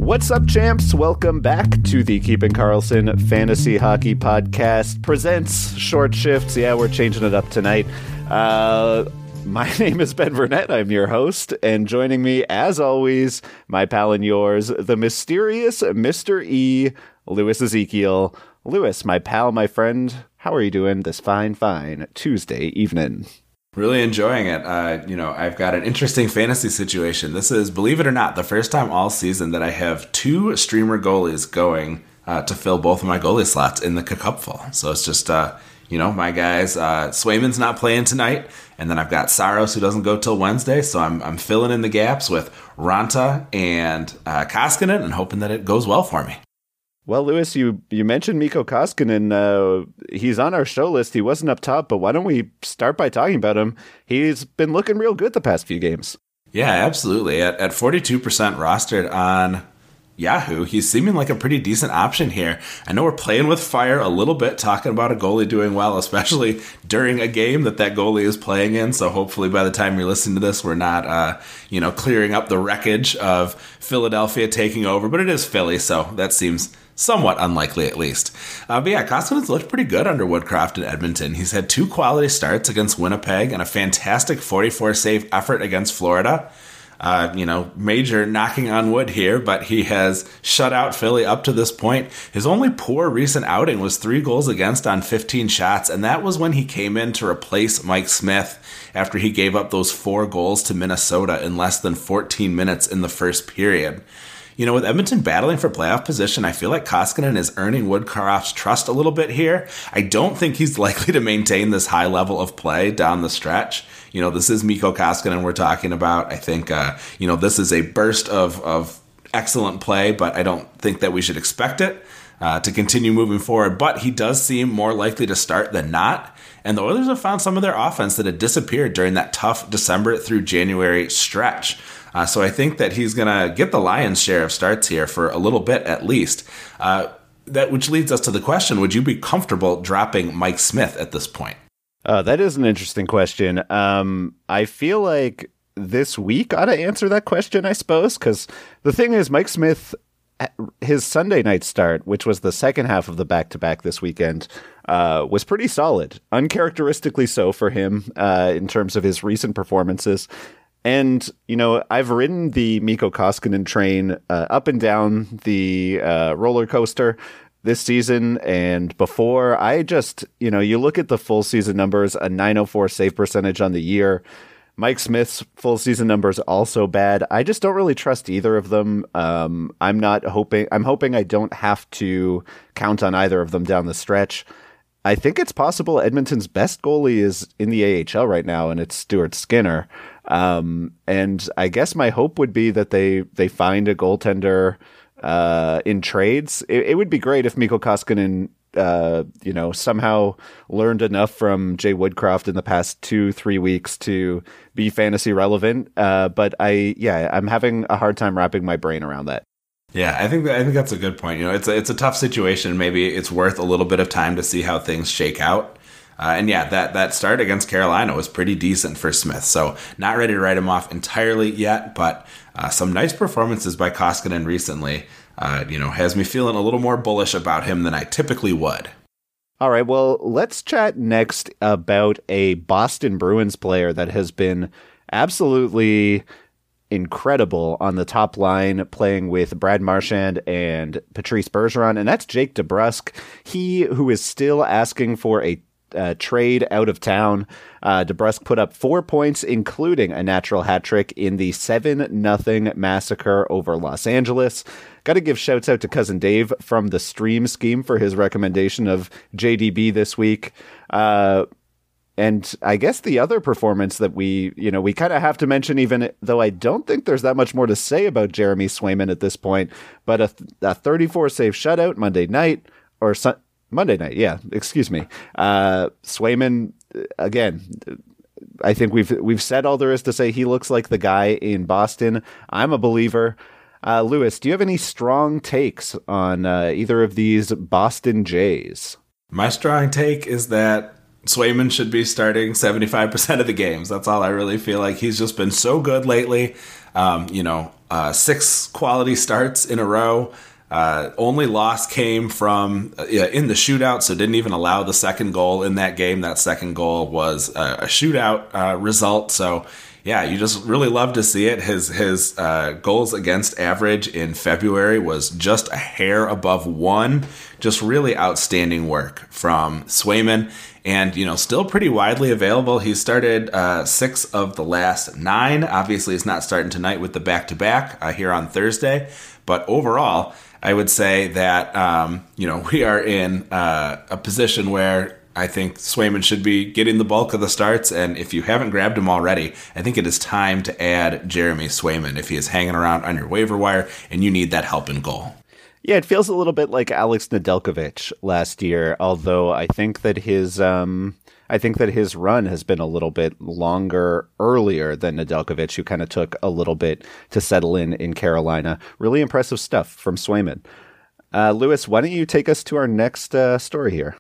What's up, champs? Welcome back to the Keeping Karlsson Fantasy Hockey Podcast presents Short Shifts. Yeah, we're changing it up tonight. My name is Ben Burnett. I'm your host, and joining me, as always, my pal and yours, the mysterious Mr. E, Louis Ezekiel. Louis, my pal, my friend, how are you doing this fine Tuesday evening? Really enjoying it. I've got an interesting fantasy situation. This is, believe it or not, the first time all season that I have two streamer goalies going to fill both of my goalie slots in the cupful. So it's just, my guys, Swayman's not playing tonight, and then I've got Saros who doesn't go till Wednesday, so I'm filling in the gaps with Ranta and Koskinen and hoping that it goes well for me. Well, Louis, you mentioned Mikko Koskinen. He's on our show list. He wasn't up top, but why don't we start by talking about him? He's been looking real good the past few games. Yeah, absolutely. At 42% rostered on Yahoo, he's seeming like a pretty decent option here. I know we're playing with fire a little bit, talking about a goalie doing well, especially during a game that goalie is playing in. So hopefully by the time you're listening to this, we're not, clearing up the wreckage of Philadelphia taking over. But it is Philly, so that seems somewhat unlikely, at least. Koskinen's looked pretty good under Woodcroft in Edmonton. He's had two quality starts against Winnipeg and a fantastic 44-save effort against Florida. Major knocking on wood here, but he has shut out Philly up to this point. His only poor recent outing was 3 goals against on 15 shots, and that was when he came in to replace Mike Smith after he gave up those 4 goals to Minnesota in less than 14 minutes in the first period. With Edmonton battling for playoff position, I feel like Koskinen is earning Woodcroft's trust a little bit here. I don't think he's likely to maintain this high level of play down the stretch. This is Mikko Koskinen we're talking about. I think, this is a burst of excellent play, but I don't think that we should expect it to continue moving forward. But he does seem more likely to start than not. And the Oilers have found some of their offense that had disappeared during that tough December through January stretch. So I think that he's going to get the lion's share of starts here for a little bit at least. Which leads us to the question, would you be comfortable dropping Mike Smith at this point? That is an interesting question. I feel like this week ought to answer that question, I suppose, because the thing is, Mike Smith, his Sunday night start, which was the second half of the back-to-back this weekend, was pretty solid, uncharacteristically so for him in terms of his recent performances. And, I've ridden the Mikko Koskinen train up and down the roller coaster this season and before. I just, you look at the full season numbers, a .904 save percentage on the year. Mike Smith's full season numbers also bad. I just don't really trust either of them. I'm hoping I don't have to count on either of them down the stretch. I think it's possible Edmonton's best goalie is in the AHL right now, and it's Stuart Skinner. And I guess my hope would be that they find a goaltender in trades. It would be great if Mikko Koskinen, somehow learned enough from Jay Woodcroft in the past 2-3 weeks to be fantasy relevant. But I'm having a hard time wrapping my brain around that. Yeah, I think that's a good point. It's a tough situation. Maybe it's worth a little bit of time to see how things shake out. That start against Carolina was pretty decent for Smith. So not ready to write him off entirely yet, but some nice performances by Koskinen recently, has me feeling a little more bullish about him than I typically would. All right, well, let's chat next about a Boston Bruins player that has been absolutely incredible on the top line, playing with Brad Marchand and Patrice Bergeron, and that's Jake DeBrusk. He who is still asking for a trade out of town. DeBrusk put up 4 points, including a natural hat trick in the 7-0 massacre over Los Angeles. Got to give shouts out to Cousin Dave from the Stream Scheme for his recommendation of JDB this week. And I guess the other performance that we kind of have to mention, even though I don't think there's that much more to say about Jeremy Swayman at this point, but a 34 save shutout Monday night. Swayman, again, I think we've said all there is to say. He looks like the guy in Boston. I'm a believer. Louis, do you have any strong takes on either of these Boston Jays? My strong take is that Swayman should be starting 75% of the games. That's all I really feel like. He's just been so good lately. 6 quality starts in a row. Only loss came from in the shootout, so didn't even allow the second goal in that game. That second goal was a shootout result. So yeah, you just really love to see it. His goals against average in February was just a hair above 1. Just really outstanding work from Swayman. And, still pretty widely available. He started 6 of the last 9. Obviously, he's not starting tonight with the back-to-back here on Thursday. But overall, I would say that, we are in a position where I think Swayman should be getting the bulk of the starts. And if you haven't grabbed him already, I think it is time to add Jeremy Swayman if he is hanging around on your waiver wire and you need that help in goal. Yeah, it feels a little bit like Alex Nedeljkovic last year, although I think that his run has been a little bit longer earlier than Nedeljkovic, who kind of took a little bit to settle in Carolina. Really impressive stuff from Swayman. Lewis, why don't you take us to our next story here?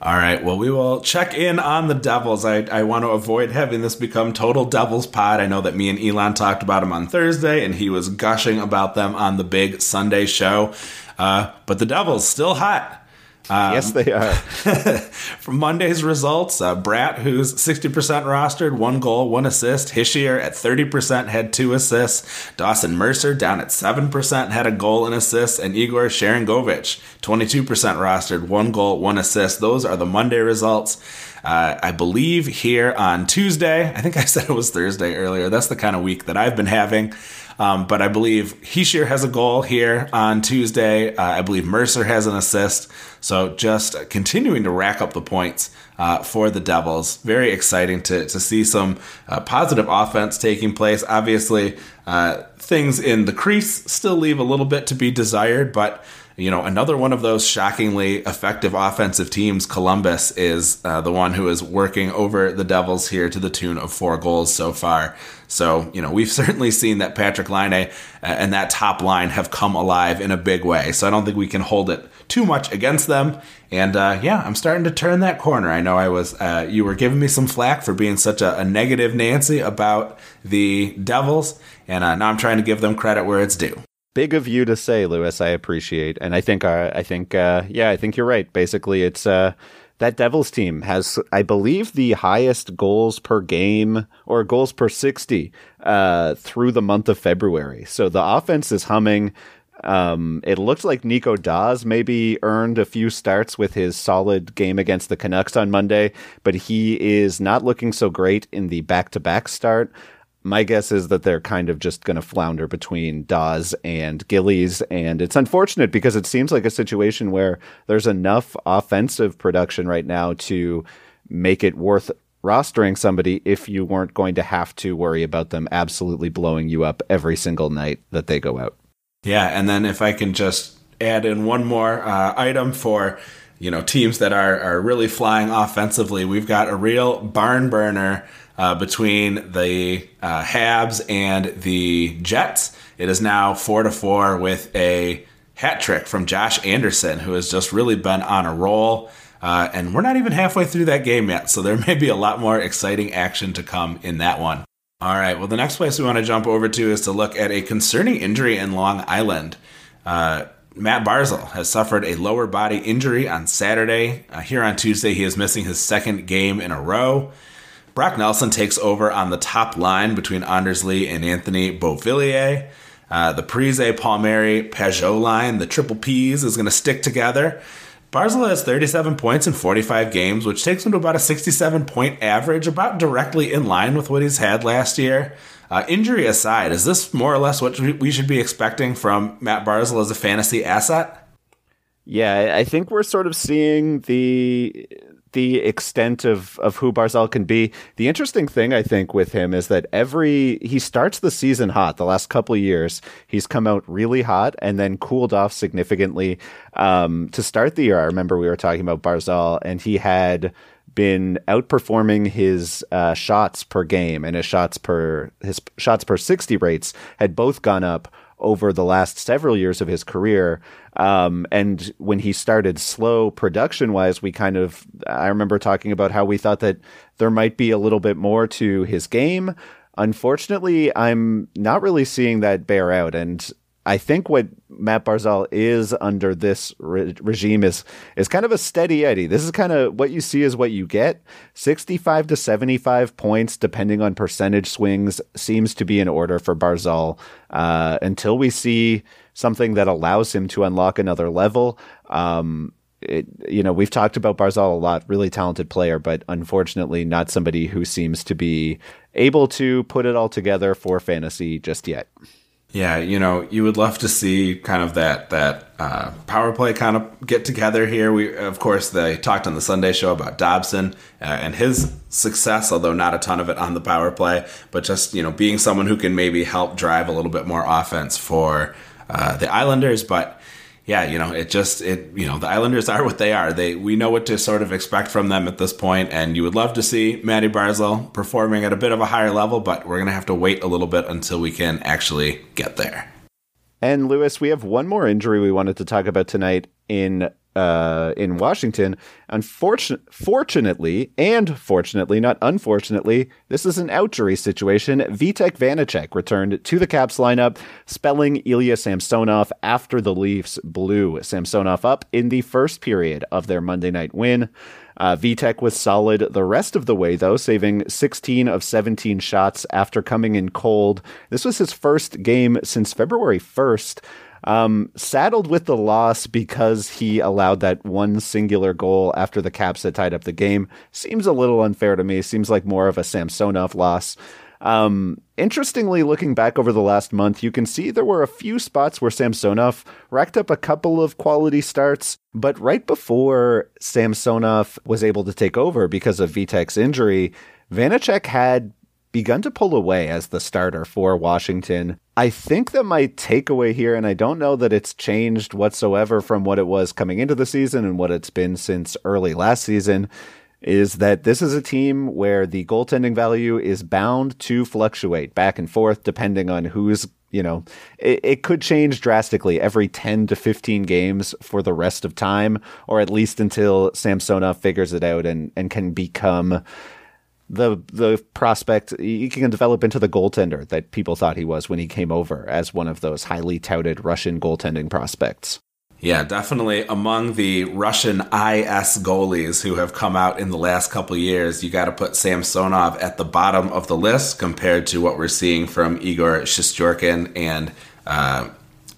All right, well, we will check in on the Devils. I want to avoid having this become total Devils pod. I know that me and Elon talked about them on Thursday, and he was gushing about them on the big Sunday show. But the Devils still hot. Yes, they are. From Monday's results, Bratt, who's 60% rostered, 1 goal, 1 assist. Hischier at 30% had 2 assists. Dawson Mercer down at 7% had a goal and assist. And Igor Sharangovich, 22% rostered, 1 goal, 1 assist. Those are the Monday results. I believe here on Tuesday, I think I said it was Thursday earlier. That's the kind of week that I've been having. But I believe Hischier has a goal here on Tuesday. I believe Mercer has an assist. So just continuing to rack up the points for the Devils. Very exciting to see some positive offense taking place. Obviously, things in the crease still leave a little bit to be desired, but another one of those shockingly effective offensive teams, Columbus, is the one who is working over the Devils here to the tune of 4 goals so far. So, we've certainly seen that Patrick Laine and that top line have come alive in a big way. So I don't think we can hold it too much against them. And I'm starting to turn that corner. I know you were giving me some flack for being such a negative Nancy about the Devils. And now I'm trying to give them credit where it's due. Big of you to say, Lewis. I appreciate, and I think you're right. Basically, it's that Devils team has, I believe, the highest goals per game or goals per 60 through the month of February. So the offense is humming. It looks like Nico Daws maybe earned a few starts with his solid game against the Canucks on Monday, but he is not looking so great in the back-to-back start. My guess is that they're kind of just going to flounder between Dawes and Gillies, and it's unfortunate because it seems like a situation where there's enough offensive production right now to make it worth rostering somebody if you weren't going to have to worry about them absolutely blowing you up every single night that they go out. Yeah, and then if I can just add in one more item for teams that are really flying offensively, we've got a real barn burner between the Habs and the Jets. It is now 4-4 with a hat trick from Josh Anderson, who has just really been on a roll. And we're not even halfway through that game yet, so there may be a lot more exciting action to come in that one. All right, well, the next place we want to jump over to is to look at a concerning injury in Long Island. Matt Barzal has suffered a lower body injury on Saturday. Here on Tuesday, he is missing his 2nd game in a row. Brock Nelson takes over on the top line between Anders Lee and Anthony Beauvillier. The Parise, Palmieri, Pajot line, the triple Ps, is going to stick together. Barzal has 37 points in 45 games, which takes him to about a 67-point average, about directly in line with what he's had last year. Injury aside, is this more or less what we should be expecting from Matt Barzal as a fantasy asset? Yeah, I think we're sort of seeing the extent of who Barzal can be. The interesting thing, I think, with him is that he starts the season hot. The last couple of years, he's come out really hot and then cooled off significantly. To start the year, I remember we were talking about Barzal, and he had been outperforming his shots per game, and his shots per 60 rates had both gone up over the last several years of his career. And when he started slow production-wise, I remember talking about how we thought that there might be a little bit more to his game. Unfortunately, I'm not really seeing that bear out. And I think what Matt Barzal is under this regime is kind of a steady Eddie. This is kind of what you see is what you get. 65 to 75 points, depending on percentage swings, seems to be in order for Barzal until we see something that allows him to unlock another level. We've talked about Barzal a lot, really talented player, but unfortunately not somebody who seems to be able to put it all together for fantasy just yet. Yeah, you would love to see kind of that power play kind of get together here. They talked on the Sunday show about Dobson and his success, although not a ton of it on the power play, but just, being someone who can maybe help drive a little bit more offense for the Islanders. But yeah, the Islanders are what they are. We know what to sort of expect from them at this point, and you would love to see Matty Barzal performing at a bit of a higher level, but we're going to have to wait a little bit until we can actually get there. And Lewis, we have one more injury we wanted to talk about tonight in Washington. Fortunately, not unfortunately, this is an outjury situation. Vitek Vanacek returned to the Caps lineup, spelling Ilya Samsonov after the Leafs blew Samsonov up in the first period of their Monday night win. Vitek was solid the rest of the way, though, saving 16 of 17 shots after coming in cold. This was his first game since February 1st. Saddled with the loss because he allowed that one singular goal after the Caps had tied up the game. Seems a little unfair to me. Seems like more of a Samsonov loss. Interestingly, looking back over the last month, you can see there were a few spots where Samsonov racked up a couple of quality starts, but right before Samsonov was able to take over because of Vitek's injury, Vanacek had begun to pull away as the starter for Washington. I think that my takeaway here, and I don't know that it's changed whatsoever from what it was coming into the season and what it's been since early last season, is that this is a team where the goaltending value is bound to fluctuate back and forth depending on who's, it could change drastically every 10 to 15 games for the rest of time, or at least until Samsonov figures it out and can become the prospect. He can develop into the goaltender that people thought he was when he came over as one of those highly touted Russian goaltending prospects. Yeah, definitely among the Russian IS goalies who have come out in the last couple of years, you got to put Samsonov at the bottom of the list compared to what we're seeing from Igor Shesterkin and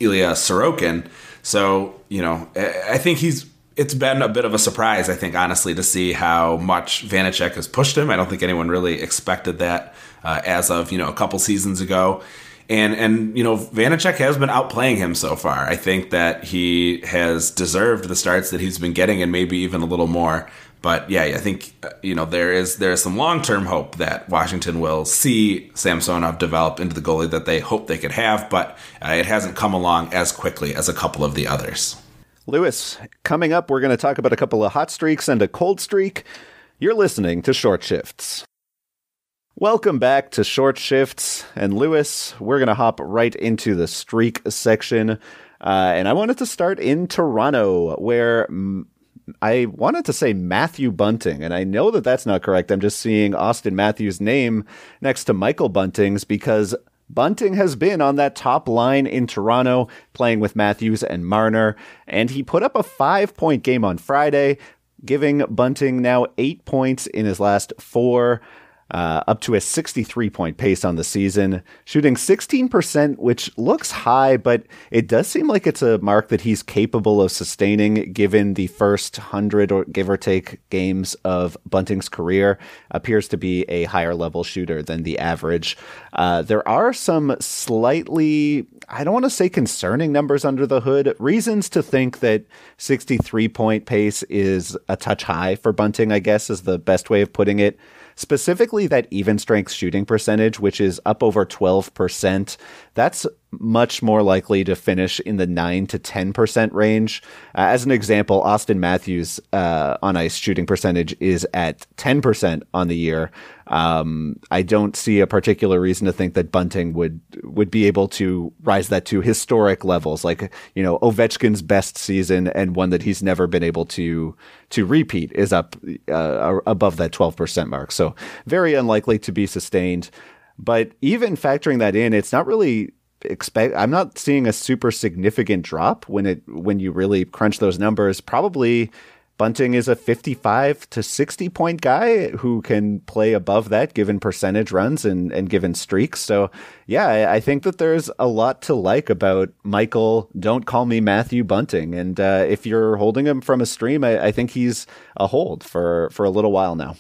Ilya Sorokin. So, I think it's been a bit of a surprise, I think, honestly, to see how much Vanacek has pushed him. I don't think anyone really expected that as of, a couple seasons ago. And Vanacek has been outplaying him so far. I think that he has deserved the starts that he's been getting and maybe even a little more. But yeah, I think, there is some long-term hope that Washington will see Samsonov develop into the goalie that they hope they could have, but it hasn't come along as quickly as a couple of the others. Lewis, coming up, we're going to talk about a couple of hot streaks and a cold streak. You're listening to Short Shifts. Welcome back to Short Shifts. And Lewis, we're going to hop right into the streak section. And I wanted to start in Toronto, where I wanted to say Matthew Bunting. And I know that that's not correct. I'm just seeing Austin Matthews' name next to Michael Bunting's because Bunting has been on that top line in Toronto, playing with Matthews and Marner, and he put up a 5-point game on Friday, giving Bunting now 8 points in his last 4, up to a 63-point pace on the season, shooting 16%, which looks high, but it does seem like it's a mark that he's capable of sustaining given the first 100 or give or take games of Bunting's career. Appears to be a higher level shooter than the average. There are some slightly, I don't want to say concerning numbers under the hood, reasons to think that 63-point pace is a touch high for Bunting, I guess is the best way of putting it. Specifically that even strength shooting percentage, which is up over 12%. That's much more likely to finish in the 9 to 10% range. As an example, Austin Matthews' on ice shooting percentage is at 10% on the year. I don't see a particular reason to think that Bunting would be able to rise that to historic levels, like, Ovechkin's best season and one that he's never been able to repeat is up above that 12% mark. So very unlikely to be sustained. But even factoring that in, it's not really I'm not seeing a super significant drop when you really crunch those numbers. Probably Bunting is a 55 to 60 point guy who can play above that given percentage runs and given streaks. So yeah, I think that there's a lot to like about Michael, don't call me Matthew Bunting. And if you're holding him from a stream, I think he's a hold for a little while now.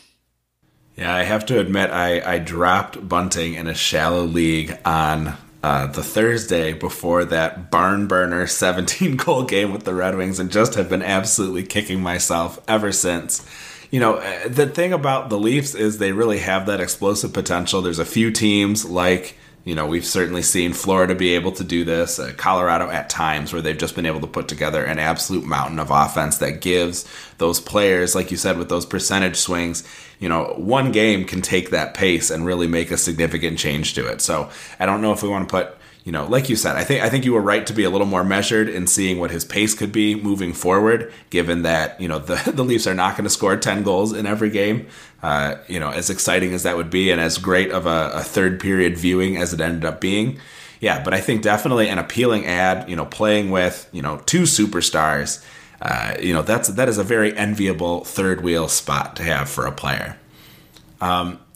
Yeah, I have to admit, I dropped Bunting in a shallow league on the Thursday before that barn burner 17-goal game with the Red Wings, and just have been absolutely kicking myself ever since. You know, the thing about the Leafs is they really have that explosive potential. There's a few teams like, you know, we've certainly seen Florida be able to do this, Colorado at times, where they've just been able to put together an absolute mountain of offense that gives those players, like you said, with those percentage swings, you know, one game can take that pace and really make a significant change to it. So I don't know if we want to put, you know, like you said, I think you were right to be a little more measured in seeing what his pace could be moving forward, given that, you know, the Leafs are not going to score 10 goals in every game. You know, as exciting as that would be and as great of a third period viewing as it ended up being. Yeah, but I think definitely an appealing ad, you know, playing with, you know, two superstars, you know, that is a very enviable third wheel spot to have for a player.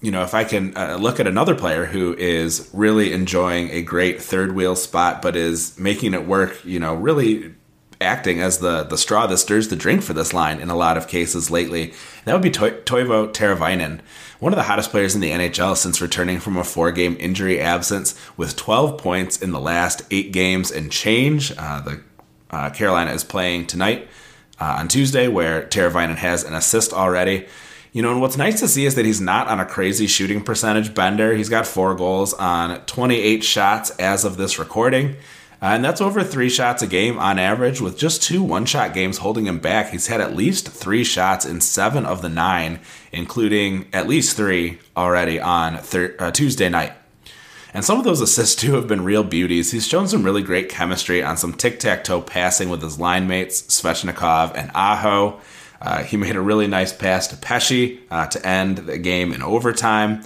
You know, if I can look at another player who is really enjoying a great third wheel spot, but is making it work, you know, really acting as the straw that stirs the drink for this line in a lot of cases lately, that would be Teuvo Teravainen, one of the hottest players in the NHL since returning from a 4-game injury absence, with 12 points in the last 8 games and change. Carolina is playing tonight on Tuesday, where Teravainen has an assist already. You know, and what's nice to see is that he's not on a crazy shooting percentage bender. He's got 4 goals on 28 shots as of this recording. And that's over 3 shots a game on average, with just 2 one-shot games holding him back. He's had at least 3 shots in 7 of the 9, including at least 3 already on Tuesday night. And some of those assists, too, have been real beauties. He's shown some really great chemistry on some tic-tac-toe passing with his line mates, Svechnikov and Aho. He made a really nice pass to Pesce to end the game in overtime.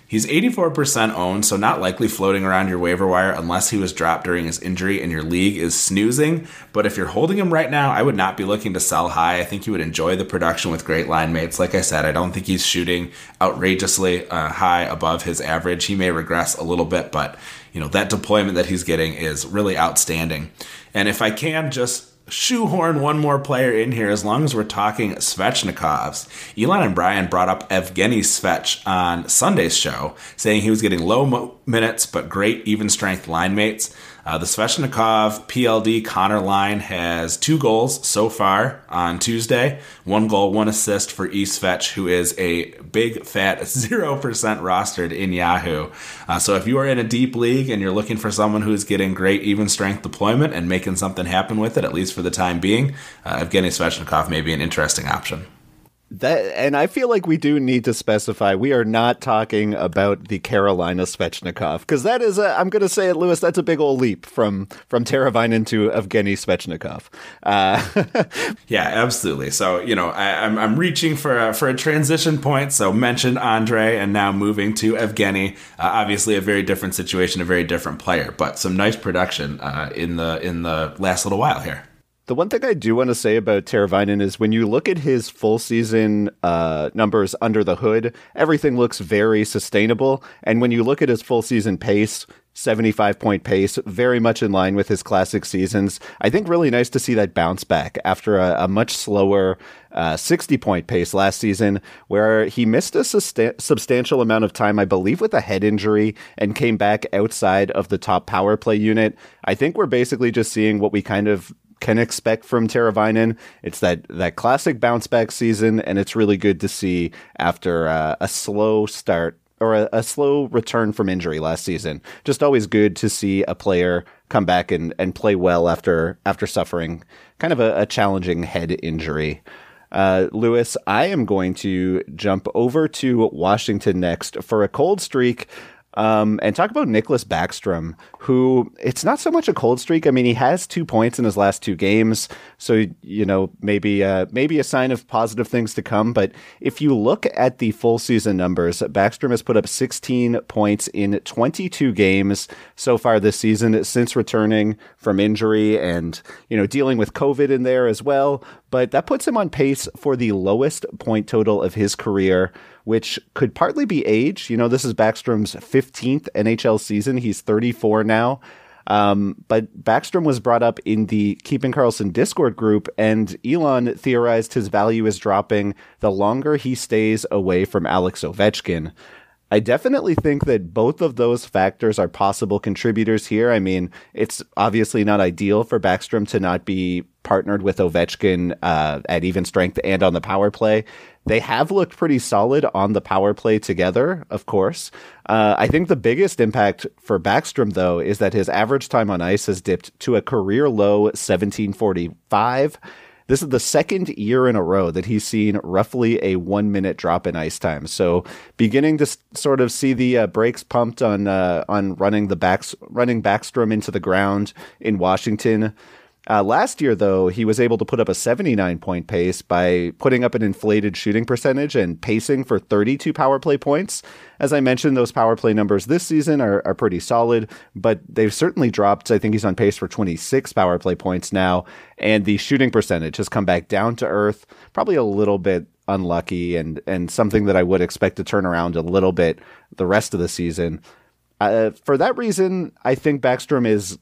He's 84% owned, so not likely floating around your waiver wire unless he was dropped during his injury and your league is snoozing. But if you're holding him right now, I would not be looking to sell high. I think you would enjoy the production with great line mates. Like I said, I don't think he's shooting outrageously high above his average. He may regress a little bit, but you know, that deployment that he's getting is really outstanding. And if I can just shoehorn one more player in here, as long as we're talking Svechnikovs. Elon and Brian brought up Evgeny Svech on Sunday's show, saying he was getting low minutes but great even strength line mates. The Svechnikov PLD Connor line has 2 goals so far on Tuesday. 1 goal, 1 assist for Svech, who is a big fat 0% rostered in Yahoo. So if you are in a deep league and you're looking for someone who's getting great even strength deployment and making something happen with it, at least for the time being, Evgeny Svechnikov may be an interesting option. And I feel like we do need to specify we are not talking about the Carolina Svechnikov, because that is I'm going to say it, Lewis, that's a big old leap from Teravainen to Evgeny Svechnikov. Yeah, absolutely. So, you know, I'm reaching for a transition point. So mentioned Andre and now moving to Evgeny. Obviously a very different situation, a very different player, but some nice production in the last little while here. The one thing I do want to say about Teravainen is when you look at his full season numbers under the hood, everything looks very sustainable. And when you look at his full season pace, 75-point pace, very much in line with his classic seasons. I think really nice to see that bounce back after a much slower 60-point pace last season, where he missed a substantial amount of time, I believe, with a head injury and came back outside of the top power play unit. I think we're basically just seeing what we kind of can expect from Teravainen. It's that classic bounce back season, and it's really good to see after a slow start or a slow return from injury last season. Just always good to see a player come back and play well after suffering kind of a challenging head injury. Lewis, I am going to jump over to Washington next for a cold streak And talk about Nicklas Backstrom, who it's not so much a cold streak. I mean, he has 2 points in his last 2 games. So, maybe a sign of positive things to come. But if you look at the full season numbers, Backstrom has put up 16 points in 22 games so far this season since returning from injury and, dealing with COVID in there as well. But that puts him on pace for the lowest point total of his career, which could partly be age. This is Backstrom's 15th NHL season. He's 34 now. But Backstrom was brought up in the Keeping Karlsson Discord group, and Elon theorized his value is dropping the longer he stays away from Alex Ovechkin. I definitely think that both of those factors are possible contributors here. I mean, it's obviously not ideal for Backstrom to not be partnered with Ovechkin at even strength and on the power play. They have looked pretty solid on the power play together, of course. I think the biggest impact for Backstrom, though, is that his average time on ice has dipped to a career low 1745. This is the second year in a row that he's seen roughly a 1 minute drop in ice time. So beginning to sort of see the brakes pumped on running Backstrom into the ground in Washington. Last year, though, he was able to put up a 79-point pace by putting up an inflated shooting percentage and pacing for 32 power play points. As I mentioned, those power play numbers this season are pretty solid, but they've certainly dropped. I think he's on pace for 26 power play points now, and the shooting percentage has come back down to earth, probably a little bit unlucky and something that I would expect to turn around a little bit the rest of the season. For that reason, I think Backstrom is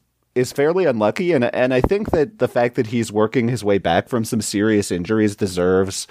fairly unlucky, and I think that the fact that he's working his way back from some serious injuries deserves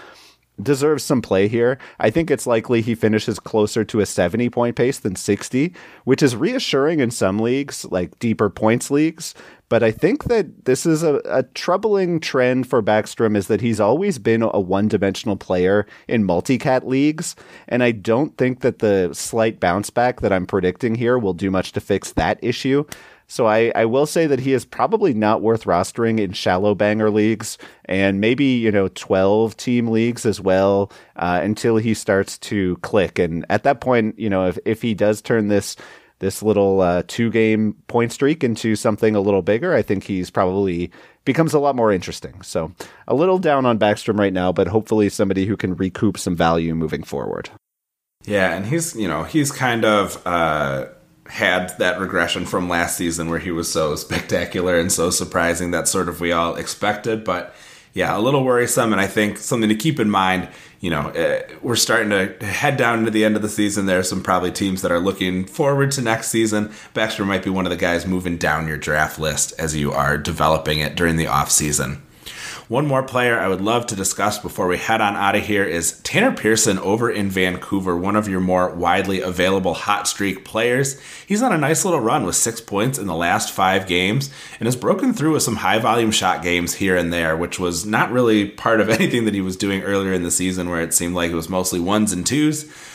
some play here. I think it's likely he finishes closer to a 70-point pace than 60, which is reassuring in some leagues, like deeper points leagues. But I think that this is a troubling trend for Backstrom, is that he's always been a one-dimensional player in multi-cat leagues, and I don't think that the slight bounce back that I'm predicting here will do much to fix that issue. So I will say that he is probably not worth rostering in shallow banger leagues and maybe, 12-team leagues as well until he starts to click. And at that point, if he does turn this little 2-game point streak into something a little bigger, I think he's probably becomes a lot more interesting. So a little down on Backstrom right now, but hopefully somebody who can recoup some value moving forward. Yeah, and he's kind of had that regression from last season where he was so spectacular and so surprising that sort of we all expected. But yeah, a little worrisome, and I think something to keep in mind, we're starting to head down into the end of the season. There are some probably teams that are looking forward to next season. Baxter might be one of the guys moving down your draft list as you are developing it during the off season. One more player I would love to discuss before we head on out of here is Tanner Pearson over in Vancouver, one of your more widely available hot streak players. He's on a nice little run with 6 points in the last 5 games and has broken through with some high volume shot games here and there, which was not really part of anything that he was doing earlier in the season where it seemed like it was mostly 1s and 2s.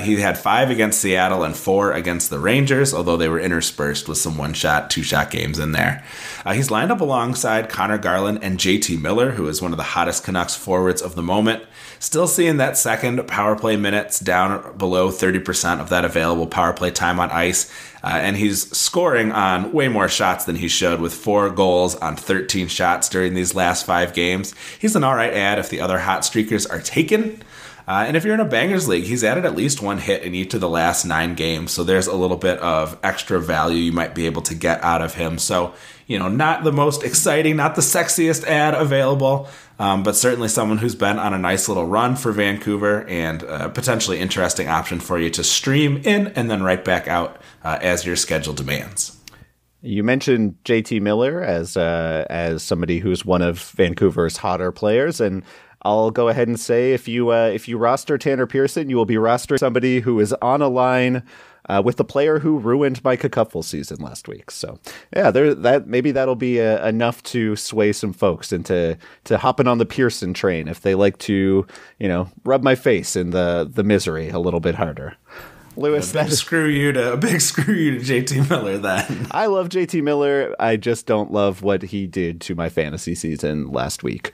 He had 5 against Seattle and 4 against the Rangers, although they were interspersed with some 1-shot, 2-shot games in there. He's lined up alongside Connor Garland and JT Miller, who is one of the hottest Canucks forwards of the moment. Still seeing that second power play minutes down below 30% of that available power play time on ice. And he's scoring on way more shots than he showed, with 4 goals on 13 shots during these last 5 games. He's an all right ad if the other hot streakers are taken. And if you're in a bangers league, he's added at least 1 hit in each of the last 9 games. So there's a little bit of extra value you might be able to get out of him. So, not the most exciting, not the sexiest ad available, but certainly someone who's been on a nice little run for Vancouver and a potentially interesting option for you to stream in and then right back out as your schedule demands. You mentioned JT Miller as somebody who's one of Vancouver's hotter players, and I'll go ahead and say if you roster Tanner Pearson, you will be rostering somebody who is on a line with the player who ruined Mike Cupful's season last week. So yeah, maybe that'll be enough to sway some folks into hopping on the Pearson train if they like to rub my face in the misery a little bit harder. Lewis, a big screw you to JT Miller then. I love JT Miller. I just don't love what he did to my fantasy season last week.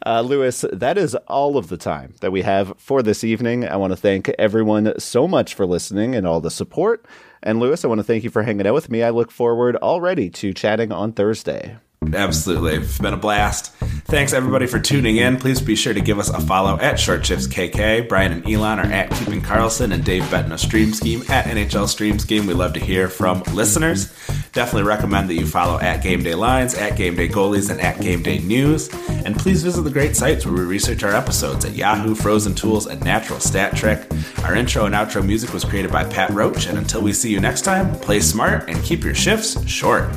Lewis, that is all of the time that we have for this evening. I want to thank everyone so much for listening and all the support. And Lewis, I want to thank you for hanging out with me. I look forward already to chatting on Thursday. Absolutely. It's been a blast. Thanks, everybody, for tuning in. Please be sure to give us a follow at Short Shifts KK. Brian and Elon are at Keeping Carlson, and Dave Betton of Stream Scheme at NHL Stream Scheme. We love to hear from listeners. Definitely recommend that you follow at Game Day Lines, at Game Day Goalies, and at Game Day News. And please visit the great sites where we research our episodes at Yahoo, Frozen Tools, and Natural Stat Trick. Our intro and outro music was created by Pat Roach. And until we see you next time, play smart and keep your shifts short.